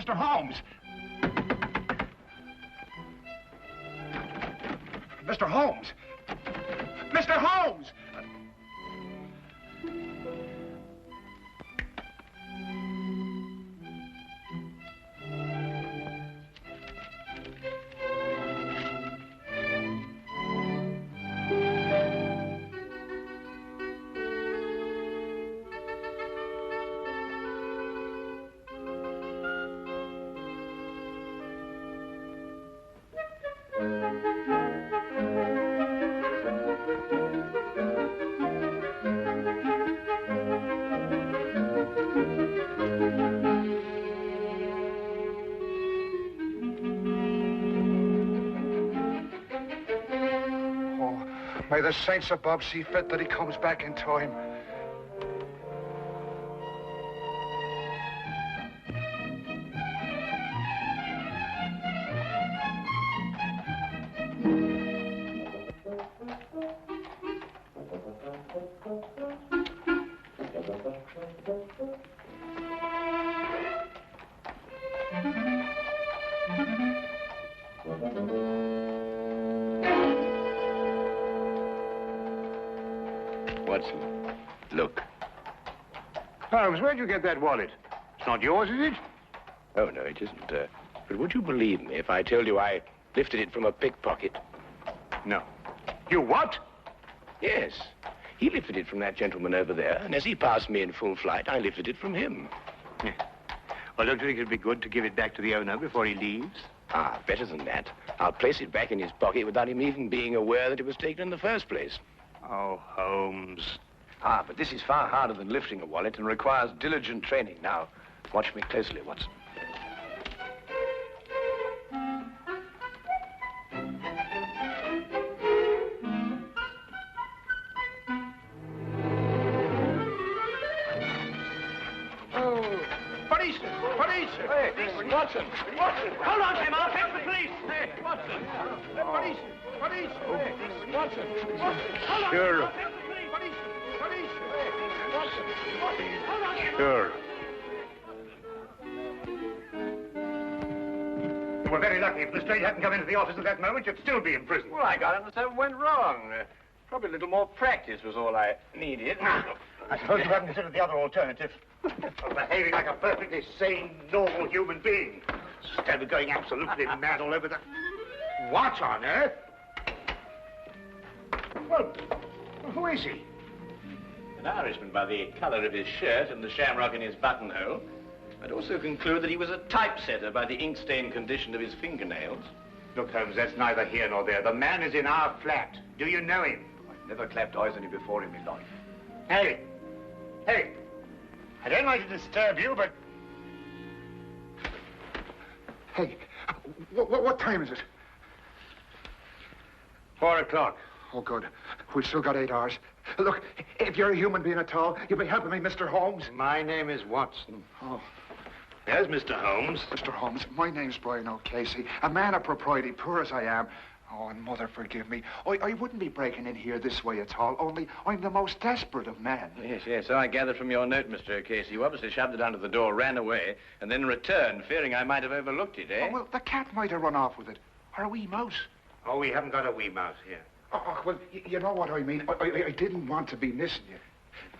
Mr. Holmes! Mr. Holmes! Mr. Holmes! May the saints above see fit that he comes back in time. Watson, look. Holmes, where'd you get that wallet? It's not yours, is it? Oh, no, it isn't. But would you believe me if I told you I lifted it from a pickpocket? No. You what? Yes. He lifted it from that gentleman over there, and as he passed me in full flight, I lifted it from him. Yeah. Well, don't you think it'd be good to give it back to the owner before he leaves? Ah, better than that. I'll place it back in his pocket without him even being aware that it was taken in the first place. Oh, Holmes. Ah, but this is far harder than lifting a wallet and requires diligent training. Now, watch me closely, Watson. Oh, police! Police! Hey, Watson! Watson! Hold on, Tim, I'll fetch the police! Hey, Watson! Police! Police! Hey, Watson! Hold on! Sure. Police! Police! Hey, Watson! Hold on, Tim! Sure. You were very lucky. If Lestrade hadn't come into the office at that moment, you'd still be in prison. Well, I got it and something went wrong. Probably a little more practice was all I needed. I suppose you haven't considered the other alternative. Behaving like a perfectly sane, normal human being. Instead of going absolutely mad all over the... What on earth? Well, who is he? An Irishman by the colour of his shirt and the shamrock in his buttonhole. I'd also conclude that he was a typesetter by the ink-stained condition of his fingernails. Look, Holmes, that's neither here nor there. The man is in our flat. Do you know him? I've never clapped eyes on him before in my life. Hey! Hey! I don't like to disturb you, but... Hey, what time is it? 4 o'clock. Oh, good. We've still got 8 hours. Look, if you're a human being at all, you'll be helping me, Mr. Holmes. My name is Watson. Oh. There's Mr. Holmes. Mr. Holmes, my name's Brian O'Casey, a man of propriety, poor as I am. Oh, and Mother, forgive me. I wouldn't be breaking in here this way at all, only I'm the most desperate of men. Yes, so I gathered from your note, Mr. O'Casey. You obviously shoved it under the door, ran away, and then returned, fearing I might have overlooked it, eh? Oh, well, the cat might have run off with it. Or a wee mouse. Oh, we haven't got a wee mouse here. Oh, well, you know what I mean. I didn't want to be missing you.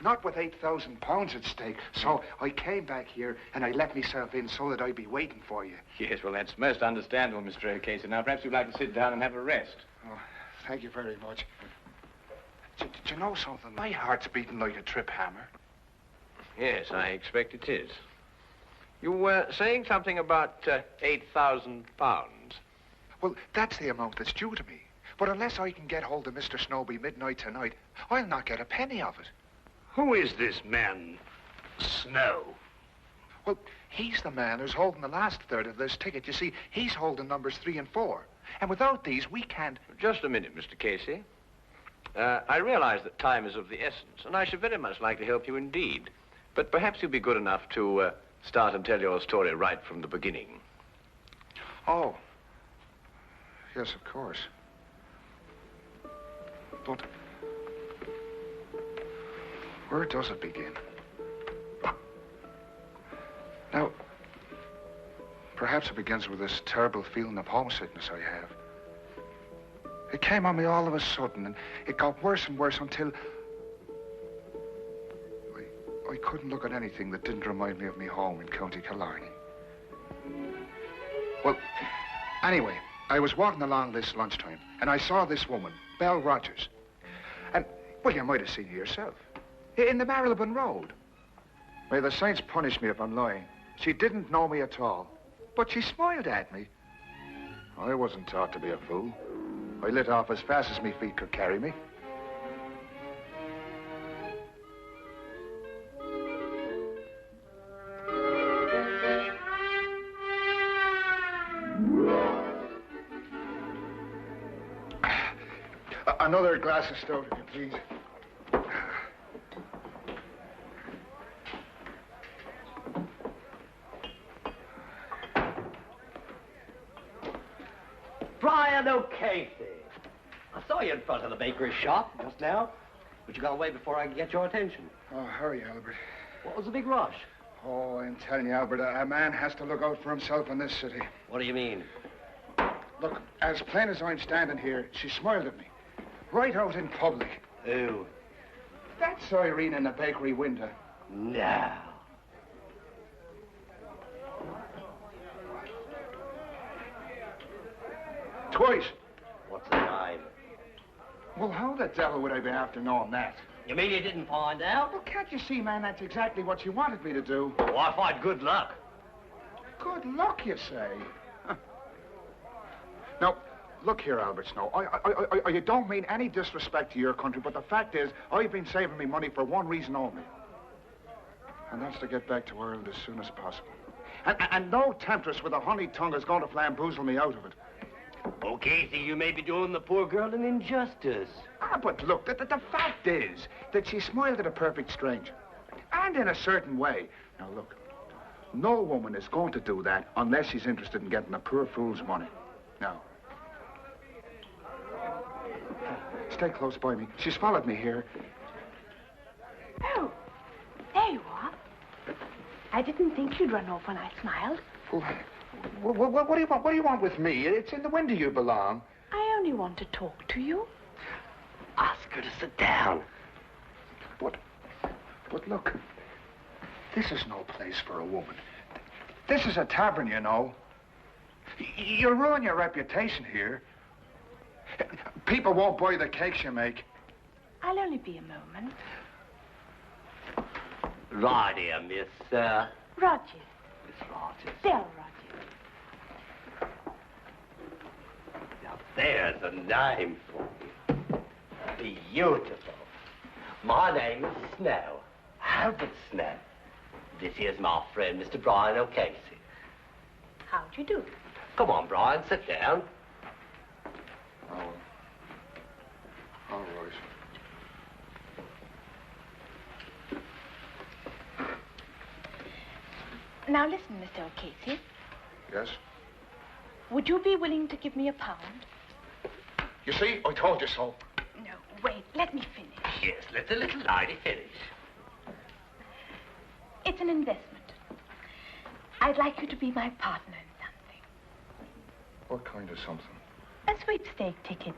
Not with £8,000 at stake. So I came back here and I let myself in so that I'd be waiting for you. Yes, well, that's most understandable, Mr. O'Casey. Now, perhaps you'd like to sit down and have a rest. Oh, thank you very much. Did you know something? My heart's beating like a trip hammer. Yes, I expect it is. You were saying something about £8,000. Well, that's the amount that's due to me. But unless I can get hold of Mr. Snowby midnight tonight, I'll not get a penny of it. Who is this man, Snow? Well, he's the man who's holding the last third of this ticket. You see, he's holding numbers 3 and 4. And without these, we can't... Just a minute, Mr. Casey. I realize that time is of the essence, and I should very much like to help you indeed. But perhaps you'd be good enough to start and tell your story right from the beginning. Oh. Yes, of course. But where does it begin? Now, Perhaps it begins with this terrible feeling of homesickness I have. It came on me all of a sudden, and it got worse and worse until I couldn't look at anything that didn't remind me of me home in County Killarney. Well, anyway, I was walking along this lunchtime, and I saw this woman, Belle Rogers. And, well, you might have seen her yourself. In the Marylebone Road. May the saints punish me if I'm lying. She didn't know me at all, but she smiled at me. I wasn't taught to be a fool. I lit off as fast as me feet could carry me. Another glass of stout, if you please. Brian O'Casey. I saw you in front of the bakery shop just now, but you got away before I could get your attention. Oh, hurry, Albert. What was the big rush? Oh, I'm telling you, Albert, a man has to look out for himself in this city. What do you mean? Look, as plain as I'm standing here, she smiled at me. Right out in public. Who? That's Irene in the bakery window. No. Twice. What's the time? Well, how the devil would I be after knowing that? You mean you didn't find out? Well, can't you see, man, that's exactly what you wanted me to do. Oh, I find good luck. Good luck, you say? Huh. Now, look here, Albert Snow. I don't mean any disrespect to your country, but the fact is, I've been saving me money for one reason only. And that's to get back to Ireland as soon as possible. And no temptress with a honey tongue is going to flamboozle me out of it. Okay, so you may be doing the poor girl an injustice. Ah, but look, the fact is that she smiled at a perfect stranger. And in a certain way. Now, look, no woman is going to do that unless she's interested in getting a poor fool's money. Now, stay close by me. She's followed me here. Oh, there you are. I didn't think you'd run off when I smiled. Well, what do you want? What do you want with me? It's in the window you belong. I only want to talk to you. Ask her to sit down. But look, this is no place for a woman. This is a tavern, you know. You'll ruin your reputation here. People won't buy the cakes you make. I'll only be a moment. Right here, Miss, Rogers. Miss Rogers. Belle Rogers. Now, there's a name for you. Beautiful. My name is Snow. Albert Snow. This here's my friend, Mr. Brian O'Casey. How'd you do? Come on, Brian, sit down. Oh, all right. Now listen, Mr. O'Casey. Yes? Would you be willing to give me £1? You see, I told you so. No, wait, let me finish. Yes, let the little lady finish. It's an investment. I'd like you to be my partner in something. What kind of something? A sweepstake ticket.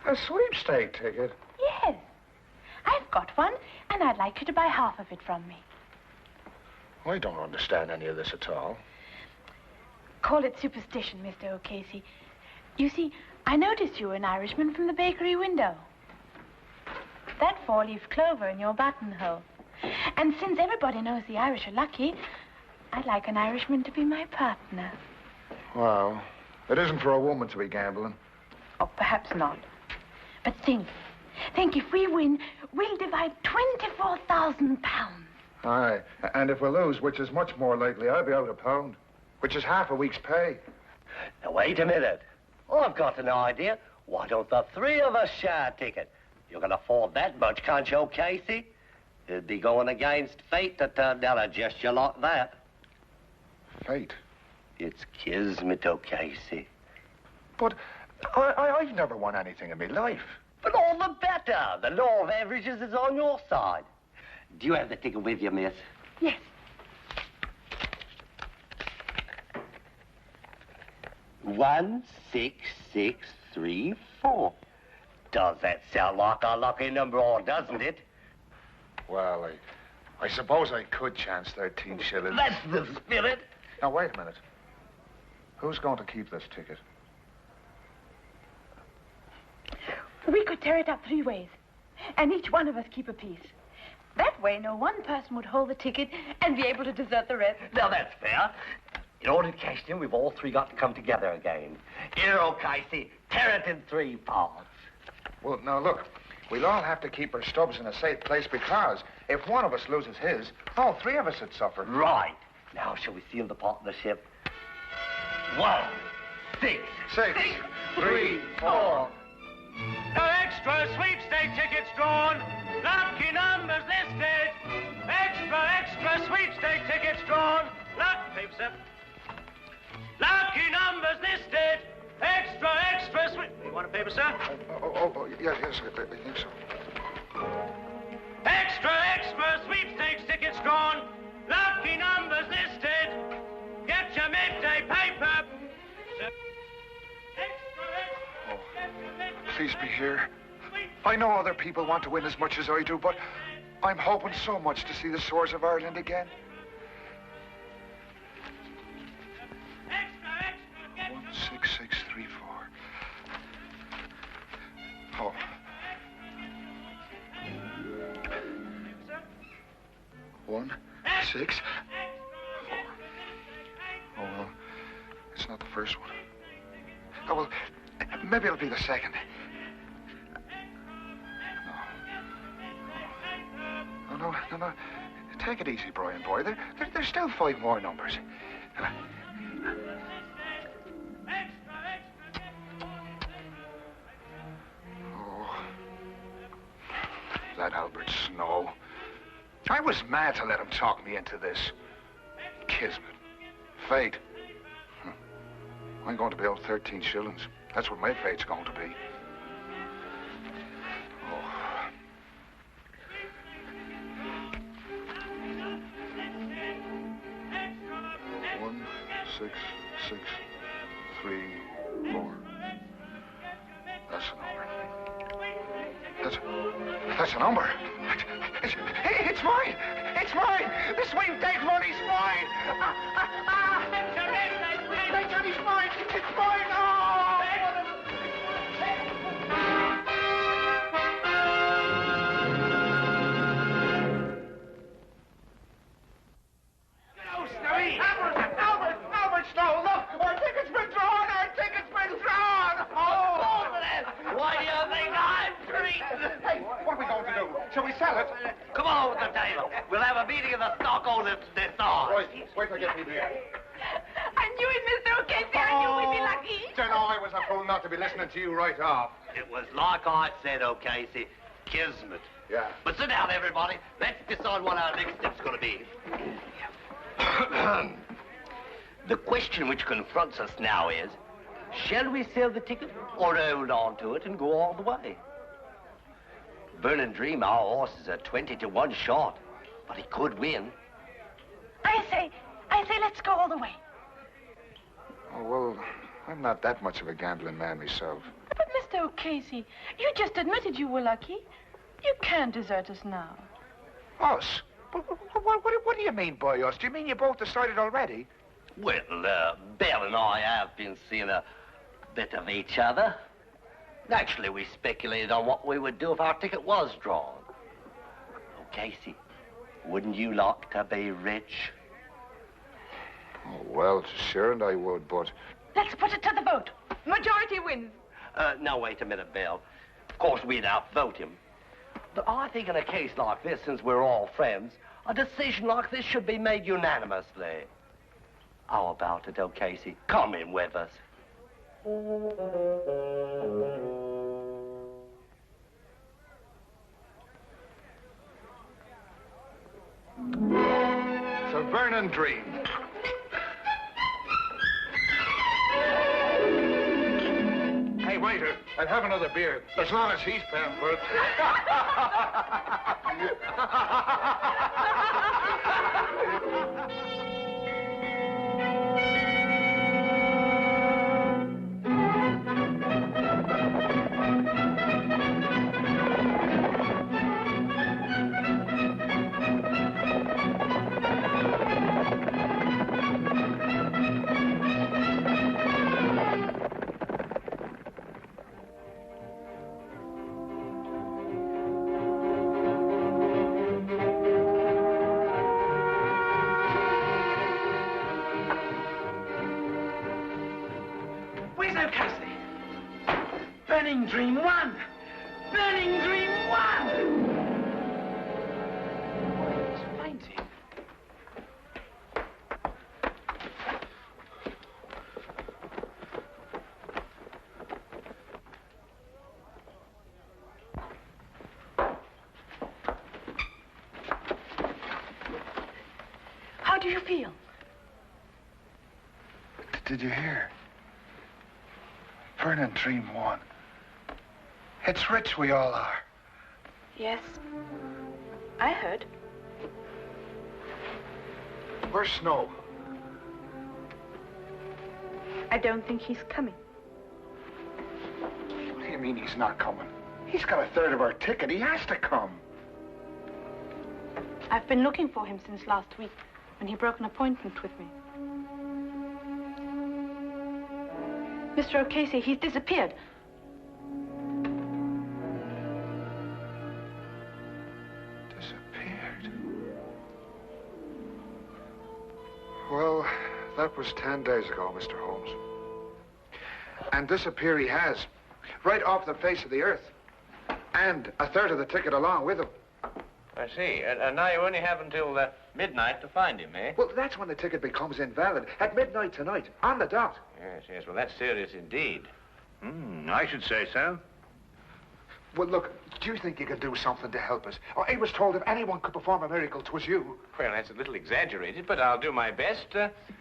A sweepstake ticket? Yes. I've got one, and I'd like you to buy half of it from me. I don't understand any of this at all. Call it superstition, Mr. O'Casey. You see, I noticed you were an Irishman from the bakery window. That four-leaf clover in your buttonhole. And since everybody knows the Irish are lucky, I'd like an Irishman to be my partner. Well, it isn't for a woman to be gambling. Oh, perhaps not. But think if we win, we'll divide £24,000. Aye, and if we lose, which is much more likely, I'll be out £1, which is half a week's pay. Now, wait a minute. I've got an idea. Why don't the three of us share a ticket? You can afford that much, can't you, O'Casey? It'd be going against fate to turn down a gesture like that. Fate? It's kismet, O'Casey. But I've never won anything in my life. But all the better. The law of averages is on your side. Do you have the ticket with you, miss? Yes. 16634. Does that sound like a lucky number, or doesn't it? Well, I suppose I could chance 13 shillings. That's the spirit. Now, wait a minute. Who's going to keep this ticket? We could tear it up 3 ways, and each one of us keep a piece. That way, no one person would hold the ticket and be able to desert the rest. Now, that's fair. In order to cash it in, we've all three got to come together again. Here, Casey, tear it in 3 parts. Well, now, look. We'll all have to keep our stubs in a safe place because if one of us loses his, all 3 of us would suffer. Right. Now, shall we seal the partnership? 1, 6, 6, 3, 4. No extra sweepstake tickets drawn. Lucky numbers listed. Extra sweepstake tickets drawn. Paper, sir. Lucky numbers listed. Extra sweep. You want a paper, sir? Yes, I think so. Extra sweepstakes tickets drawn. Lucky numbers listed. Get your midday paper. Sir. Please be here. I know other people want to win as much as I do, but I'm hoping so much to see the Swords of Ireland again. 16634. Oh. One, 6, 4. Oh, well, it's not the first one. Oh, well, maybe it'll be the second. No. Take it easy, Brian boy. There's still 5 more numbers. Oh, that Albert Snow. I was mad to let him talk me into this. Kismet. Fate. I'm going to be owed 13 shillings. That's what my fate's going to be. Oh. One, 6, 6, 3, 4. That's a number. That's a number. It's mine. It's mine. The sweepstake money's mine. It's mine. It's mine. Oh! Albert Snow, look! Our ticket's been drawn! Our ticket's been drawn! Oh! Why do you think I'm treating? Hey, what are we going to do? Shall we sell it? Come on with the table. We'll have a meeting of the stockholders this hour. Right, wait till I get me there. I knew it, Mr. O'Casey. I knew we'd be lucky. Don't know, I was a fool not to be listening to you right off. It was like I said, O'Casey. Kismet. Yeah. But sit down, everybody. Let's decide what our next step's going to be. The question which confronts us now is, shall we sell the ticket or hold on to it and go all the way? Vernon Dream, our horse, is a 20-to-1 shot, but he could win. I say, let's go all the way. Oh, well, I'm not that much of a gambling man myself. But, Mr. O'Casey, you just admitted you were lucky. You can't desert us now. Us? What do you mean by us? Do you mean you both decided already? Well, Belle and I have been seeing a bit of each other. Actually, we speculated on what we would do if our ticket was drawn. Oh, Casey, wouldn't you like to be rich? Oh, well, sure, and I would, but... Let's put it to the vote. Majority wins. Now, wait a minute, Belle. Of course, we'd outvote him. But I think in a case like this, since we're all friends, a decision like this should be made unanimously. How about it, Casey? Come in with us. So Vernon Dream. Hey, waiter, I'll have another beer, as long as he's paying for it. Burning Dream 1! Burning Dream 1! It's fainting. How do you feel? Did you hear? Burning Dream 1. It's rich we all are. Yes. I heard. Where's Snow? I don't think he's coming. What do you mean he's not coming? He's got a third of our ticket. He has to come. I've been looking for him since last week, when he broke an appointment with me. Mr. O'Casey, he's disappeared. Disappeared? Well, that was 10 days ago, Mr. Holmes. And disappear he has, right off the face of the earth. And a third of the ticket along with him. I see. And now you only have until midnight to find him, eh? Well, that's when the ticket becomes invalid. At midnight tonight, on the dot. Yes, yes. Well, that's serious indeed. I should say so. Well, look, do you think you could do something to help us? I was told if anyone could perform a miracle, 'twas you. Well, that's a little exaggerated, but I'll do my best.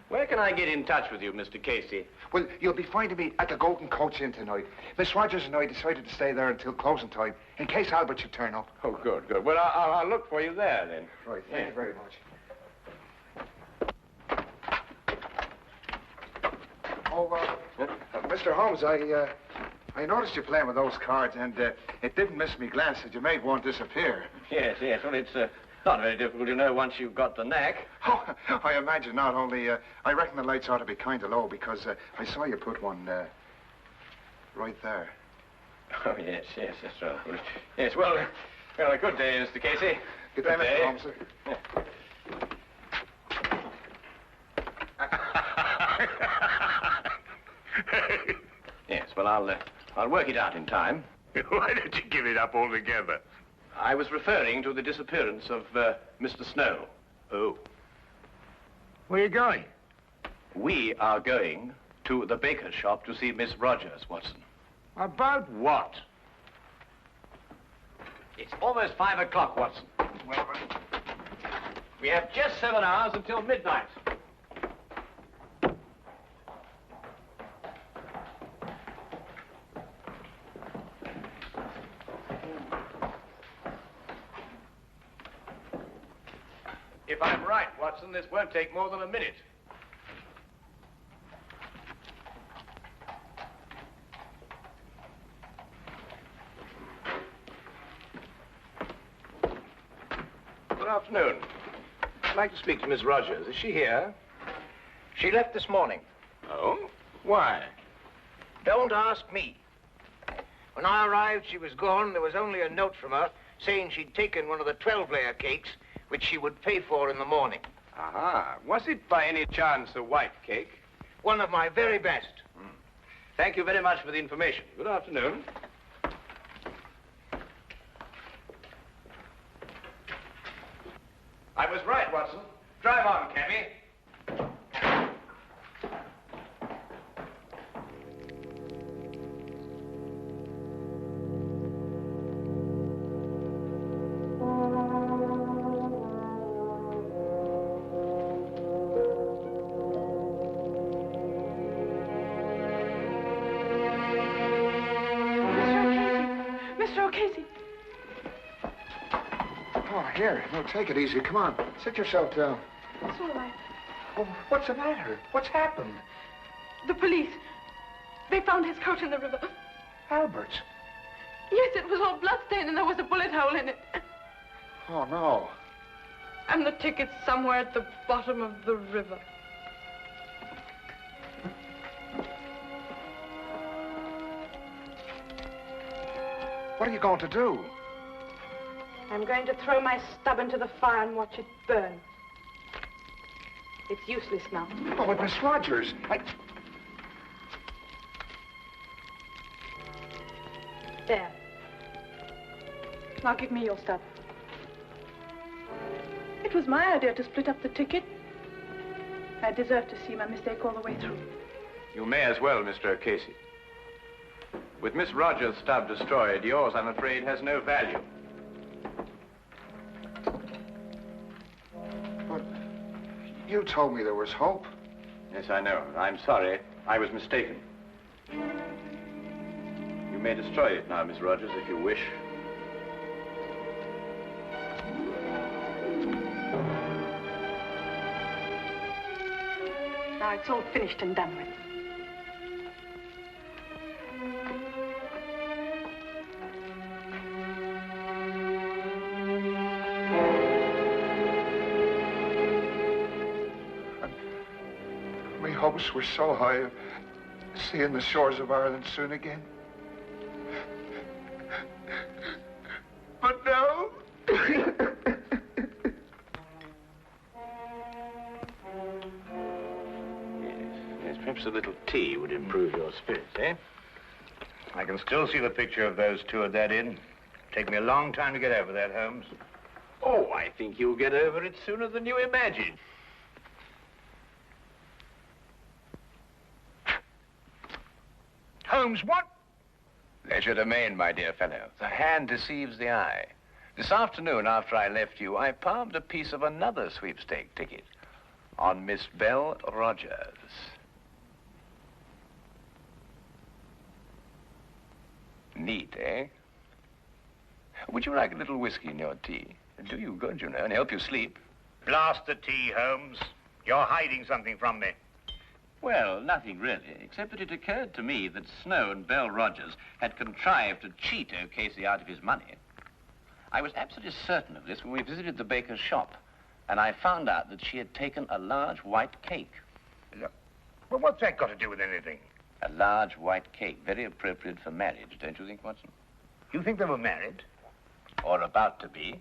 Where can I get in touch with you, Mr. Casey? Well, you'll be finding me at the Golden Coach Inn tonight. Miss Rogers and I decided to stay there until closing time, in case Albert should turn up. Oh, good, good. Well, I'll look for you there, then. Right, thank you very much. Mr. Holmes, I noticed you playing with those cards, and it didn't miss me glance that you made one disappear. Yes, yes. Well, it's not very difficult to know once you've got the knack. Oh, I imagine not. Only, I reckon the lights ought to be kind of low, because I saw you put one right there. Oh, yes, yes, that's right. Yes, well, a good day, Mr. Casey. Good day, Mr. Holmes, sir. Yes, well, I'll work it out in time. Why don't you give it up altogether? I was referring to the disappearance of Mr. Snow. Oh. Where are you going? We are going to the baker's shop to see Miss Rogers, Watson. About what? It's almost 5 o'clock, Watson. Well, We have just 7 hours until midnight. If I'm right, Watson, this won't take more than a minute. Good afternoon. I'd like to speak to Miss Rogers. Is she here? She left this morning. Oh? Why? Don't ask me. When I arrived, she was gone. There was only a note from her saying she'd taken one of the 12-layer cakes, which she would pay for in the morning. Aha. Was it by any chance a white cake? One of my very best. Thank you very much for the information. Good afternoon. I was right, Watson. Drive on, cabby. Mr. O'Casey. Oh, here. No, take it easy. Come on. Sit yourself down. It's all right. Oh, what's the matter? What's happened? The police. They found his coat in the river. Albert's. Yes, it was all bloodstained and there was a bullet hole in it. Oh, no. And the ticket's somewhere at the bottom of the river. What are you going to do? I'm going to throw my stub into the fire and watch it burn. It's useless now. Oh, but Miss Rogers, There. Now give me your stuff. It was my idea to split up the ticket. I deserve to see my mistake all the way through. You may as well, Mr. O'Casey. With Miss Rogers' stub destroyed, yours, I'm afraid, has no value. But you told me there was hope. Yes, I know. I'm sorry. I was mistaken. You may destroy it now, Miss Rogers, if you wish. Now it's all finished and done with. My hopes were so high of seeing the shores of Ireland soon again. But now... Yes, perhaps a little tea would improve your spirits, eh? I can still see the picture of those two at that inn. Take me a long time to get over that, Holmes. Oh, I think you'll get over it sooner than you imagine. Holmes, what? Leisure domain, my dear fellow. The hand deceives the eye. This afternoon, after I left you, I palmed a piece of another sweepstake ticket on Miss Belle Rogers. Neat, eh? Would you like a little whiskey in your tea? It'll do you good, you know, and help you sleep. Blast the tea, Holmes. You're hiding something from me. Well, nothing really, except that it occurred to me that Snow and Belle Rogers had contrived to cheat O'Casey out of his money. I was absolutely certain of this when we visited the baker's shop, and I found out that she had taken a large white cake. Well, what's that got to do with anything? A large white cake, very appropriate for marriage, don't you think, Watson? You think they were married? Or about to be.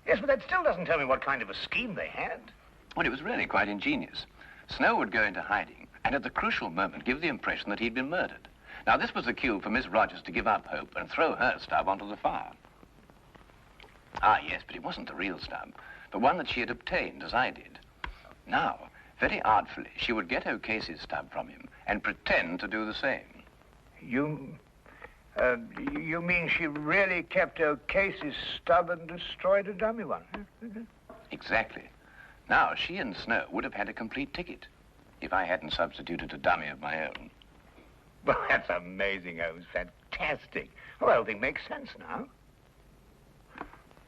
Yes, but that still doesn't tell me what kind of a scheme they had. Well, it was really quite ingenious. Snow would go into hiding, and at the crucial moment give the impression that he'd been murdered. Now, this was the cue for Miss Rogers to give up hope and throw her stub onto the fire. Ah, yes, but it wasn't the real stub, but one that she had obtained, as I did. Now, very artfully, she would get O'Casey's stub from him and pretend to do the same. You mean she really kept O'Casey's stub and destroyed a dummy one? Exactly. Now, she and Snow would have had a complete ticket if I hadn't substituted a dummy of my own. Well, that's amazing, Holmes. Fantastic. Well, the whole thing makes sense now.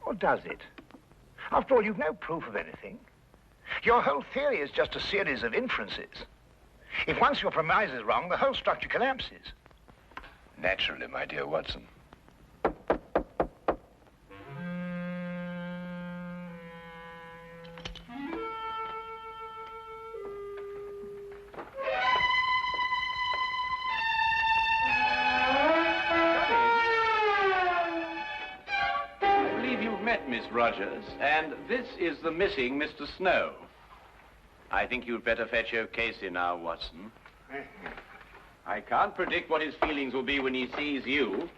Or does it? After all, you've no proof of anything. Your whole theory is just a series of inferences. If once your premise is wrong, the whole structure collapses. Naturally, my dear Watson. Miss Rogers, and this is the missing Mr. Snow. I think you'd better fetch O'Casey now, Watson. I can't predict what his feelings will be when he sees you,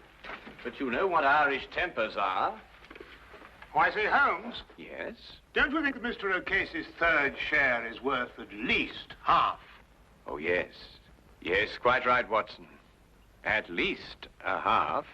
but you know what Irish tempers are. Oh, I say, Holmes. Yes? Don't you think that Mr. O'Casey's third share is worth at least half? Oh, yes. Yes, quite right, Watson. At least a half.